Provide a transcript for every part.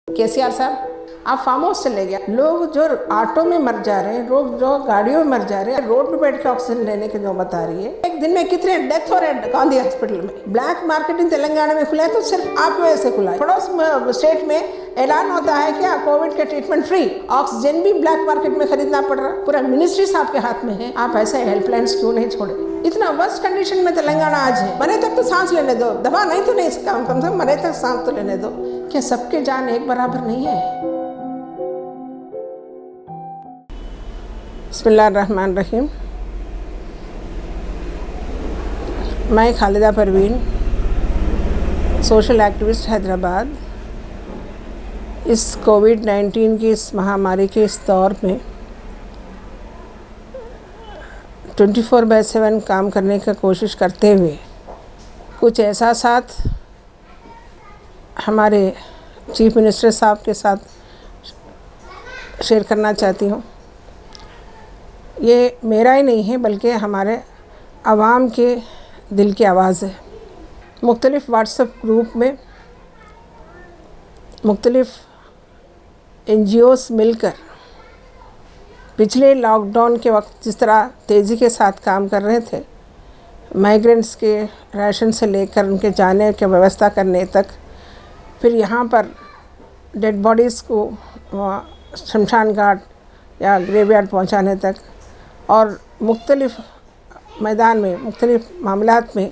केसीआर साहब, आप farm house चले गए। लोग जो ऑटो में मर जा रहे हैं, लोग जो गाड़ियों में मर जा रहे हैं, रोड पे बैठ के ऑक्सीजन लेने की जो बता रही है। एक दिन में कितने डेथ हो रहे हैं गांधी हॉस्पिटल में। ब्लैक मार्केट इन तेलंगाना में खुला है तो सिर्फ आपकी वजह से खुला है। पड़ोस स्टेट में ऐलान होता है कि कोविड के ट्रीटमेंट फ्री, ऑक्सीजन भी ब्लैक मार्केट में खरीदना पड़ रहा है। पूरा मिनिस्ट्री आपके हाथ में है, आप ऐसे हेल्पलाइन क्यों नहीं छोड़े? इतना वर्स्ट कंडीशन में तेलंगाना आज है। मरे तक तो सांस लेने दो, दवा नहीं तो नहीं, कम से कम मरे तक सांस तो लेने दो। क्या सबके जान एक बराबर नहीं है? बिस्मिल्लाहिर्रहमानिर्रहीम। मैं खालिदा परवीन, सोशल एक्टिविस्ट हैदराबाद। इस कोविड-19 की इस महामारी के इस दौर में 24/7 काम करने की कोशिश करते हुए कुछ एहसासात हमारे चीफ मिनिस्टर साहब के साथ शेयर करना चाहती हूँ। ये मेरा ही नहीं है बल्कि हमारे आवाम के दिल की आवाज़ है। मुख्तलिफ़ व्हाट्सएप ग्रुप में मुख्तलिफ़ NGOs मिलकर पिछले लॉकडाउन के वक्त जिस तरह तेज़ी के साथ काम कर रहे थे, माइग्रेंट्स के राशन से लेकर उनके जाने की व्यवस्था करने तक, फिर यहाँ पर डेड बॉडीज़ को शमशान घाट या ग्रेवयार्ड पहुँचाने तक, और मुख्तलिफ़ मैदान में मुख्तलिफ़ मामलात में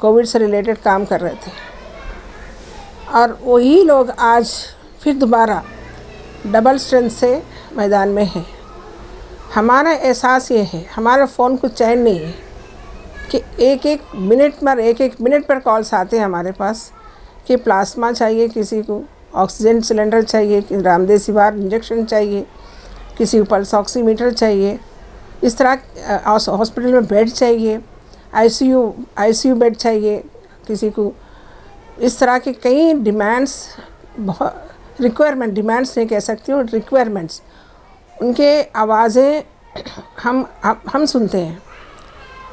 कोविड से रिलेटेड काम कर रहे थे। और वही लोग आज फिर दोबारा डबल स्ट्रेंथ से मैदान में हैं। हमारा एहसास ये है, हमारा फ़ोन को चैन नहीं है कि एक एक मिनट पर कॉल्स आते हैं हमारे पास कि प्लाज्मा चाहिए, किसी को ऑक्सीजन सिलेंडर चाहिए, कि रामदेसिविर इंजेक्शन चाहिए, किसी को पल्स ऑक्सीमीटर चाहिए, इस तरह हॉस्पिटल में बेड चाहिए, आईसीयू बेड चाहिए किसी को। इस तरह के कई डिमांड्स, डिमांड्स नहीं कह सकती हूँ, रिक्वायरमेंट्स, उनके आवाज़ें हम सुनते हैं।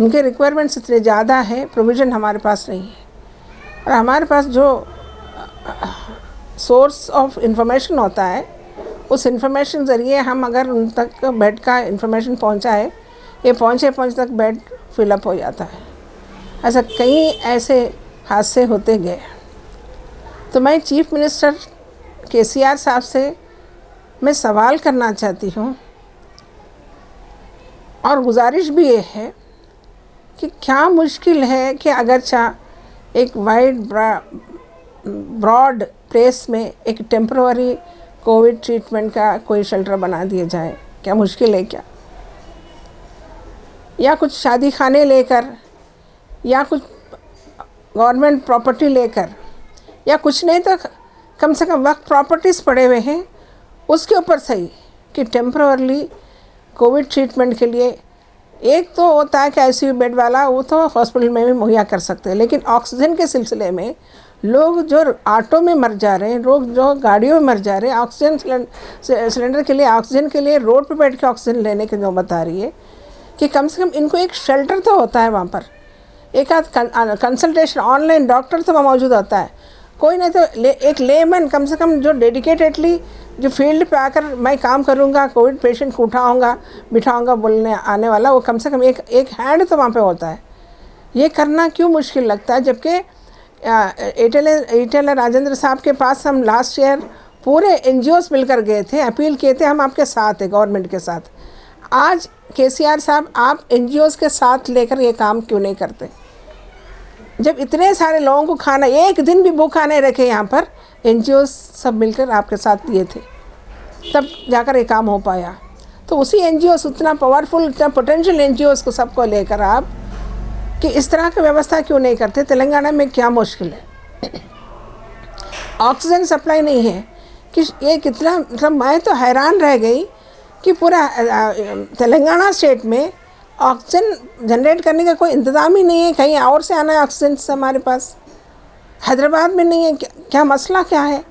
उनके रिक्वायरमेंट्स इतने ज़्यादा हैं, प्रोविज़न हमारे पास नहीं है। और हमारे पास जो सोर्स ऑफ इंफॉर्मेशन होता है, उस इंफॉर्मेशन ज़रिए हम अगर उन तक बेड का इंफॉर्मेशन पहुंचाए, ये पहुँचे तक बेड फिलअप हो जाता है। ऐसा कई ऐसे हादसे होते गए। तो मैं चीफ मिनिस्टर केसीआर साहब से मैं सवाल करना चाहती हूँ, और गुजारिश भी ये है कि क्या मुश्किल है कि अगर एक वाइड ब्रॉड प्लेस में एक टेम्पररी कोविड ट्रीटमेंट का कोई शेल्टर बना दिया जाए? क्या मुश्किल है क्या? या कुछ शादी खाने लेकर, या कुछ गवर्नमेंट प्रॉपर्टी लेकर, या कुछ नहीं तो कम से कम वक्त प्रॉपर्टीज़ पड़े हुए हैं उसके ऊपर सही कि टेम्पररली कोविड ट्रीटमेंट के लिए। एक तो होता है कि आईसीयू बेड वाला, वो तो हॉस्पिटल में भी मुहैया कर सकते हैं, लेकिन ऑक्सीजन के सिलसिले में लोग जो ऑटो में मर जा रहे हैं, लोग जो गाड़ियों में मर जा रहे हैं, ऑक्सीजन सिलेंडर के लिए, ऑक्सीजन के लिए रोड पे बैठ के ऑक्सीजन लेने की जो बता रही है कि कम से कम इनको एक शेल्टर तो होता है वहाँ पर, एक आध कंसल्टेशन, ऑनलाइन डॉक्टर तो वहाँ मौजूद होता है, कोई नहीं तो एक लेमन कम से कम जो डेडिकेटेडली जो फील्ड पे आकर मैं काम करूँगा, कोविड पेशेंट को उठाऊँगा बिठाऊँगा बोलने आने वाला, वो कम से कम एक हैंड तो वहाँ पे होता है। ये करना क्यों मुश्किल लगता है? जबकि एयरटेल राजेंद्र साहब के पास हम लास्ट ईयर पूरे NGOs मिलकर गए थे, अपील किए थे, हम आपके साथ हैं, गवर्नमेंट के साथ। आज केसीआर साहब, आप NGOs के साथ लेकर ये काम क्यों नहीं करते? जब इतने सारे लोगों को खाना, एक दिन भी भूखा नहीं रखे यहाँ पर, NGOs सब मिलकर आपके साथ दिए थे, तब जाकर ये काम हो पाया। तो उसी NGOs, उतना पावरफुल, इतना पोटेंशियल NGOs को सबको लेकर आप कि इस तरह की व्यवस्था क्यों नहीं करते? तेलंगाना में क्या मुश्किल है? ऑक्सीजन सप्लाई नहीं है कि ये कितना, मतलब मैं तो हैरान रह गई कि पूरा तेलंगाना स्टेट में ऑक्सीजन जनरेट करने का कोई इंतज़ाम ही नहीं है। कहीं और से आना है ऑक्सीजन से हमारे पास, हैदराबाद में नहीं है। क्या मसला क्या है?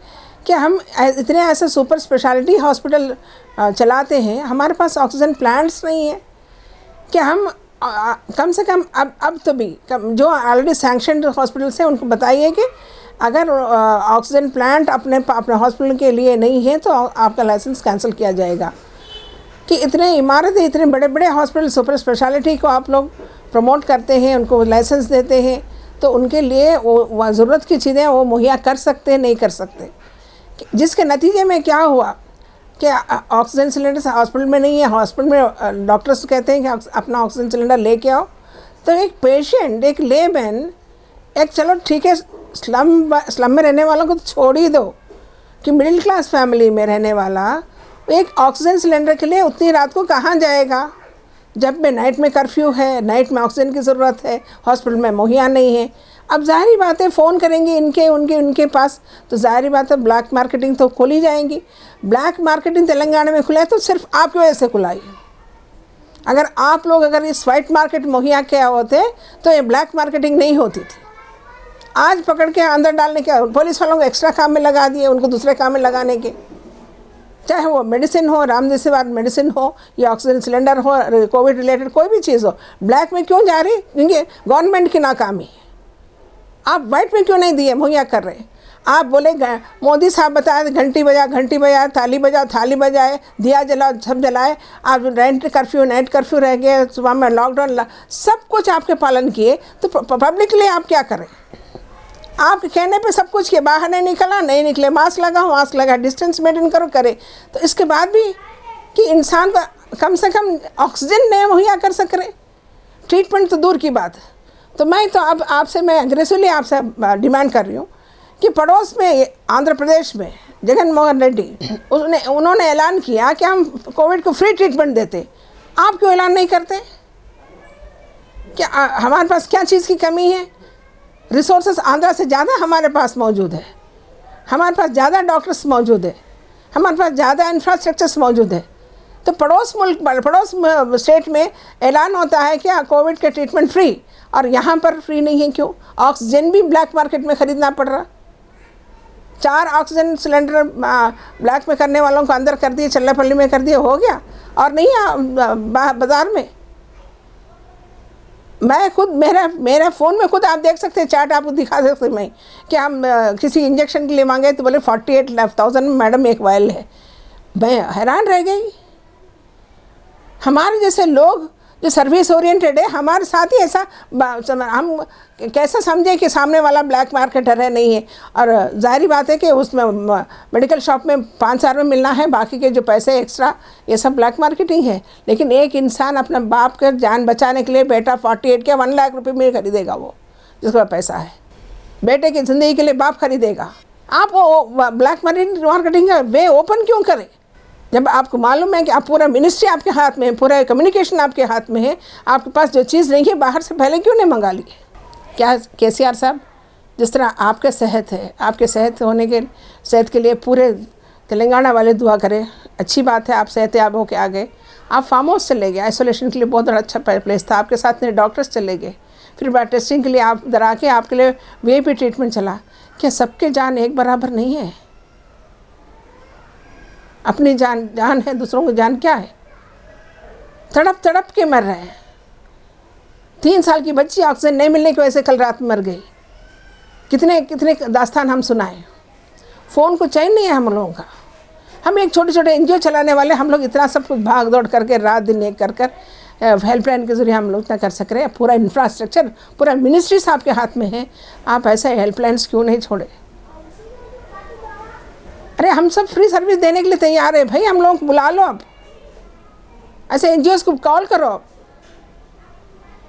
क्या हम इतने ऐसे सुपर स्पेशलिटी हॉस्पिटल चलाते हैं, हमारे पास ऑक्सीजन प्लांट्स नहीं है? क्या हम कम से कम अब तो भी जो ऑलरेडी सैंक्शनड हॉस्पिटल्स हैं उनको बताइए कि अगर ऑक्सीजन प्लांट अपने हॉस्पिटल के लिए नहीं है तो आपका लाइसेंस कैंसिल किया जाएगा। कि इतने इमारतें, इतने बड़े बड़े हॉस्पिटल सुपर स्पेशलिटी को आप लोग प्रमोट करते हैं, उनको लाइसेंस देते हैं, तो उनके लिए वो ज़रूरत की चीज़ें वो मुहैया कर सकते नहीं कर सकते, जिसके नतीजे में क्या हुआ कि ऑक्सीजन सिलेंडर हॉस्पिटल में नहीं है। हॉस्पिटल में डॉक्टर्स कहते हैं कि अपना ऑक्सीजन सिलेंडर लेके आओ, तो एक पेशेंट, एक लेमैन, एक चलो ठीक है स्लम में रहने वालों को तो छोड़ ही दो, कि मिडिल क्लास फैमिली में रहने वाला एक ऑक्सीजन सिलेंडर के लिए उतनी रात को कहाँ जाएगा, जब में नाइट में कर्फ्यू है, नाइट में ऑक्सीजन की ज़रूरत है, हॉस्पिटल में मुहैया नहीं है। अब ज़ाहिर बात है फ़ोन करेंगे उनके पास, तो ज़ाहिर बात है ब्लैक मार्केटिंग तो खोली जाएंगी। ब्लैक मार्केटिंग तेलंगाना में खुला है तो सिर्फ आपकी वजह से खुला है। अगर इस वाइट मार्केट मुहैया किया होते तो ये ब्लैक मार्केटिंग नहीं होती थी। आज पकड़ के अंदर डालने के पुलिस वालों को एक्स्ट्रा काम में लगा दिए, उनको दूसरे काम में लगाने के, चाहे वो मेडिसिन हो, रामदेसिवार मेडिसिन हो या ऑक्सीजन सिलेंडर हो, कोविड रिलेटेड कोई भी चीज़ हो, ब्लैक में क्यों जा रही? क्योंकि गवर्नमेंट की नाकामी। आप वाइट में क्यों नहीं दिए, मुहैया कर रहे? आप बोले मोदी साहब बताए घंटी बजा, थाली बजाए, दिया जला, सब जलाए। आप नाइट कर्फ्यू रह गए, सुबह में लॉकडाउन, सब कुछ आपके पालन किए, तो पब्लिक के लिए आप क्या करें? आपके कहने पे सब कुछ के बाहर नहीं निकले, मास्क लगा, डिस्टेंस मेंटेन करे। तो इसके बाद भी कि इंसान को कम से कम ऑक्सीजन नहीं मुहैया कर सक रहे, ट्रीटमेंट तो दूर की बात है। तो मैं एग्रेसिवली आपसे डिमांड कर रही हूँ कि पड़ोस में आंध्र प्रदेश में जगन मोहन रेड्डी उन्होंने ऐलान किया कि हम कोविड को फ्री ट्रीटमेंट देते। आप क्यों ऐलान नहीं करते? क्या हमारे पास क्या चीज़ की कमी है? रिसोर्सेस आंध्रा से ज़्यादा हमारे पास मौजूद है, हमारे पास ज़्यादा डॉक्टर्स मौजूद है, हमारे पास ज़्यादा इंफ्रास्ट्रक्चर्स मौजूद है। तो पड़ोस स्टेट में ऐलान होता है कि कोविड के ट्रीटमेंट फ्री, और यहाँ पर फ्री नहीं है। क्यों? ऑक्सीजन भी ब्लैक मार्केट में ख़रीदना पड़ रहा। 4 ऑक्सीजन सिलेंडर ब्लैक में करने वालों को अंदर कर दिए, चल्लापल्ली में कर दिए, हो गया, और नहीं बाज़ार में। मैं खुद मेरा फ़ोन में खुद आप देख सकते हैं, चैट आपको दिखा सकते मैं कि हम किसी इंजेक्शन के लिए मांगे तो बोले 48,000 में मैडम एक वायल है। मैं हैरान रह गई। हमारे जैसे लोग जो सर्विस ओरिएंटेड है, हमारे साथ ही ऐसा हम कैसे समझे कि सामने वाला ब्लैक मार्केटर है, नहीं है। और ज़ाहिर बात है कि उसमें मेडिकल शॉप में 5,000 में मिलना है, बाकी के जो पैसे एक्स्ट्रा, ये सब ब्लैक मार्केटिंग है। लेकिन एक इंसान अपना बाप का जान बचाने के लिए बेटा 48 के 1 लाख रुपये में खरीदेगा, वो जिसके पास पैसा है, बेटे की ज़िंदगी के लिए बाप खरीदेगा। आप वो ब्लैक मार्केटिंग का वे ओपन क्यों करें? जब आपको मालूम है कि आप पूरा मिनिस्ट्री आपके हाथ में है, पूरा कम्युनिकेशन आपके हाथ में है, आपके पास जो चीज़ नहीं है बाहर से पहले क्यों नहीं मंगा ली? क्या केसीआर साहब, जिस तरह आपके सेहत है, आपके सेहत के लिए पूरे तेलंगाना वाले दुआ करें। अच्छी बात है, आप सेहतयाब होकर आ गए। आप फार्म हाउस चले गए, आइसोलेशन के लिए बहुत बड़ा अच्छा प्लेस था, आपके साथ में डॉक्टर्स चले गए, फिर ब्लड टेस्टिंग के लिए आप इधर आके आपके लिए VIP ट्रीटमेंट चला। क्या सबके जान एक बराबर नहीं है? अपनी जान है, दूसरों की जान क्या है? तड़प के मर रहे हैं। 3 साल की बच्ची ऑक्सीजन नहीं मिलने की वजह से कल रात मर गई। कितने दास्तान हम सुनाए। फ़ोन को चैन नहीं है हम लोगों का। हम एक छोटे NGO चलाने वाले, हम लोग इतना सब कुछ भाग दौड़ करके रात दिन एक कर हेल्पलाइन के ज़रिए हम लोग इतना कर सक रहे हैं। पूरा इंफ्रास्ट्रक्चर, पूरा मिनिस्ट्रीज आपके हाथ में है, आप ऐसे हेल्पलाइंस क्यों नहीं छोड़े? अरे हम सब फ्री सर्विस देने के लिए तैयार है भाई, हम लोग को बुला लो। आप ऐसे NGOs को कॉल करो,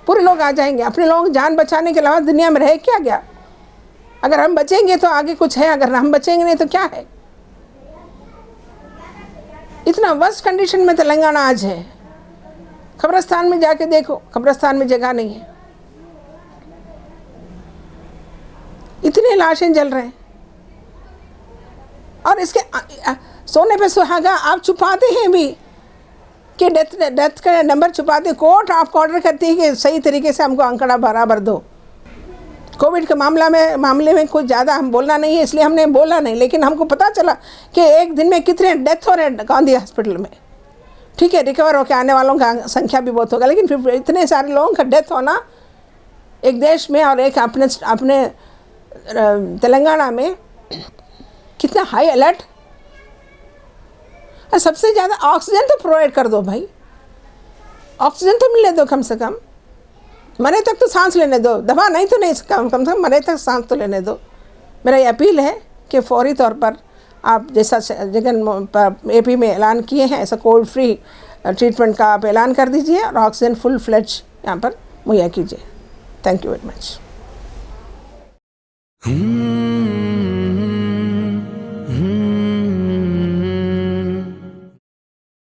पूरे लोग आ जाएंगे। अपने लोगों की जान बचाने के अलावा दुनिया में रहे क्या गया? अगर हम बचेंगे तो आगे कुछ है, अगर हम बचेंगे नहीं तो क्या है? इतना वर्स्ट कंडीशन में तेलंगाना आज है। कब्रिस्तान में जाके देखो, कब्रिस्तान में जगह नहीं है, इतनी लाशें जल रहे हैं। और इसके सोने पे सुहागा आप छुपाते हैं भी कि डेथ का नंबर छुपाते। कोर्ट आपको ऑर्डर करती है कि सही तरीके से हमको आंकड़ा बराबर दो। कोविड के मामले में कुछ ज़्यादा हम बोलना नहीं है, इसलिए हमने बोला नहीं, लेकिन हमको पता चला कि एक दिन में कितने डेथ हो रहे हैं गांधी हॉस्पिटल में। ठीक है, रिकवर होकर आने वालों का संख्या भी बहुत होगा, लेकिन फिर इतने सारे लोगों का डेथ होना एक देश में और एक अपने तेलंगाना में, कितना हाई अलर्ट। और सबसे ज़्यादा ऑक्सीजन तो प्रोवाइड कर दो भाई, ऑक्सीजन तो मिलने दो, कम से कम मरे तक तो सांस लेने दो, दवा नहीं तो नहीं, कम से कम मरे तक सांस तो लेने दो। मेरा ये अपील है कि फौरी तौर पर आप जैसा जगन एपी में ऐलान किए हैं, ऐसा कोविड फ्री ट्रीटमेंट का आप ऐलान कर दीजिए और ऑक्सीजन फुल फ्लेज यहाँ पर मुहैया कीजिए। Thank you very much.